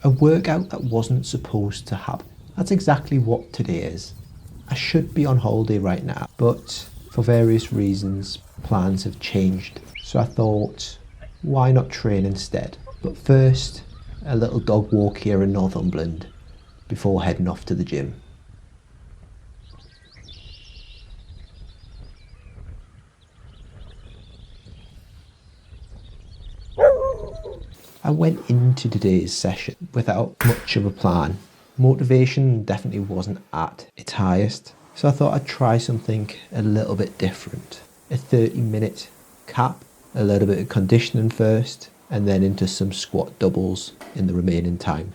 A workout that wasn't supposed to happen. That's exactly what today is. I should be on holiday right now, but for various reasons, plans have changed. So I thought, why not train instead? But first, a little dog walk here in Northumberland before heading off to the gym. I went into today's session without much of a plan. Motivation definitely wasn't at its highest, so I thought I'd try something a little bit different. A 30-minute cap, a little bit of conditioning first, and then into some squat doubles in the remaining time.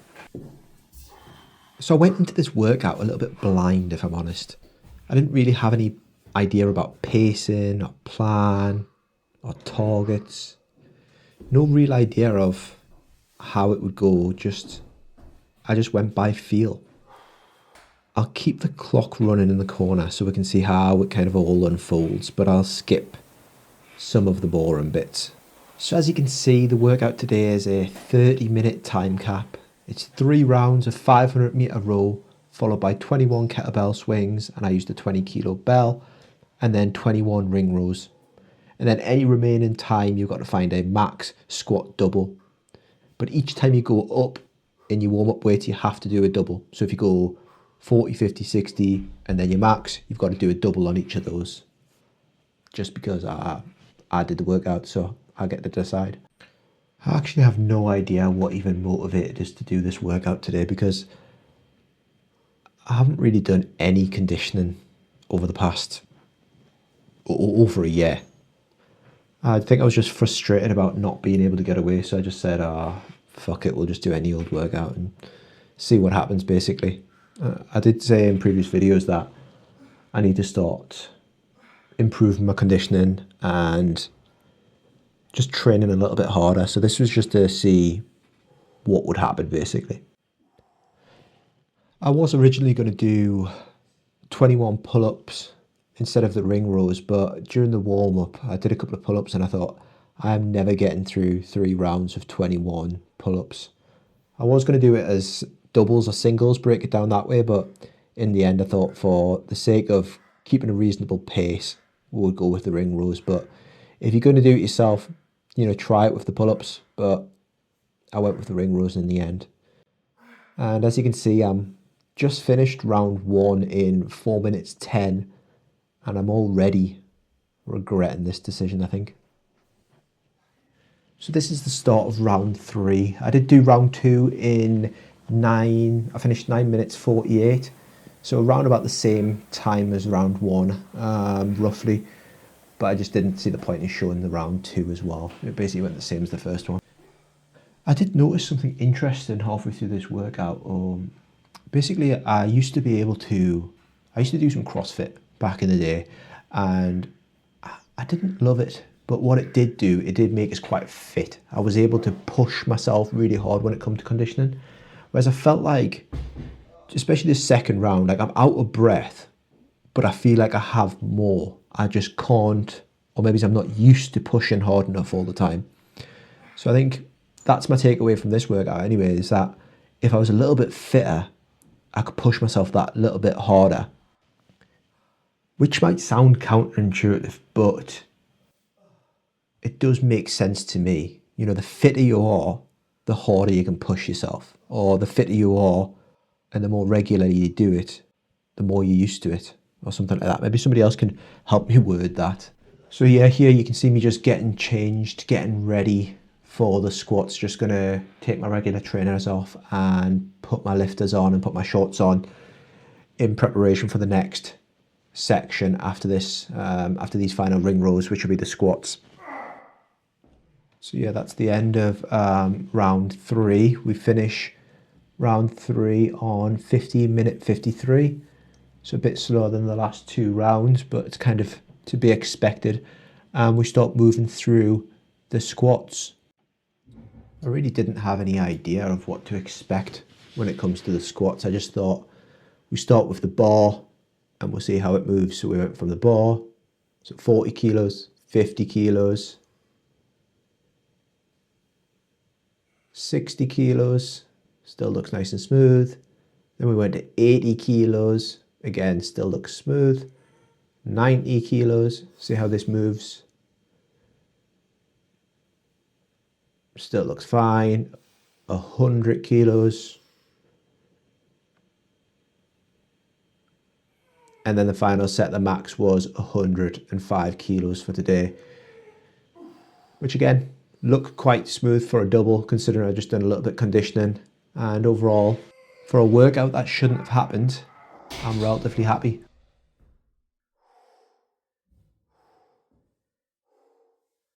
So I went into this workout a little bit blind, if I'm honest. I didn't really have any idea about pacing or plan or targets. No real idea of how it would go, I just went by feel. I'll keep the clock running in the corner so we can see how it kind of all unfolds, but I'll skip some of the boring bits. So as you can see, the workout today is a 30-minute time cap. It's 3 rounds of 500-meter row, followed by 21 kettlebell swings, and I used a 20-kilo bell, and then 21 ring rows. And then any remaining time, you've got to find a max squat double. But each time you go up in your warm-up weight, you have to do a double. So if you go 40, 50, 60, and then your max, you've got to do a double on each of those. Just because I did the workout, so I get to decide. I actually have no idea what even motivated us to do this workout today, because I haven't really done any conditioning over the past over a year. I think I was just frustrated about not being able to get away, so I just said, fuck it, we'll just do any old workout and see what happens, basically. I did say in previous videos that I need to start improving my conditioning and just training a little bit harder. So this was just to see what would happen, basically. I was originally going to do 21 pull-ups instead of the ring rows, but during the warm-up I did a couple of pull-ups and I thought, I'm never getting through 3 rounds of 21 pull-ups. I was going to do it as doubles or singles, break it down that way, but in the end I thought for the sake of keeping a reasonable pace, we would go with the ring rows. But if you're going to do it yourself, try it with the pull-ups, but I went with the ring rows in the end. And as you can see, I'm just finished round 1 in 4 minutes 10, and I'm already regretting this decision, I think. So this is the start of round 3. I did do round 2 in I finished 9 minutes 48. So around about the same time as round 1, roughly. But I just didn't see the point in showing the round 2 as well. It basically went the same as the first one. I did notice something interesting halfway through this workout. Basically, I used to do some CrossFit back in the day, and I didn't love it. But what it did make us quite fit. I was able to push myself really hard when it comes to conditioning. Whereas I felt like, especially this second round, like I'm out of breath, but I feel like I have more. I just can't, or maybe I'm not used to pushing hard enough all the time. So I think that's my takeaway from this workout anyway, is that if I was a little bit fitter, I could push myself that little bit harder. Which might sound counterintuitive, but it does make sense to me. The fitter you are, the harder you can push yourself. Or the fitter you are, and the more regularly you do it, the more you're used to it. Or something like that. Maybe somebody else can help me word that. So yeah, here you can see me just getting changed, getting ready for the squats. Just gonna take my regular trainers off and put my lifters on and put my shorts on in preparation for the next section after this, after these final ring rows, which will be the squats. So yeah, that's the end of round 3. We finish round 3 on 15-minute 53. So a bit slower than the last 2 rounds, but it's kind of to be expected. And we start moving through the squats. I really didn't have any idea of what to expect when it comes to the squats. I just thought we start with the bar and we'll see how it moves. So we went from the bar, so 40 kilos, 50 kilos, 60 kilos, still looks nice and smooth. Then we went to 80 kilos, again, still looks smooth. 90 kilos, see how this moves. Still looks fine. 100 kilos. And then the final set, the max was 105 kilos for today. Which again, looked quite smooth for a double, considering I just done a little bit of conditioning. And overall, for a workout that shouldn't have happened, I'm relatively happy.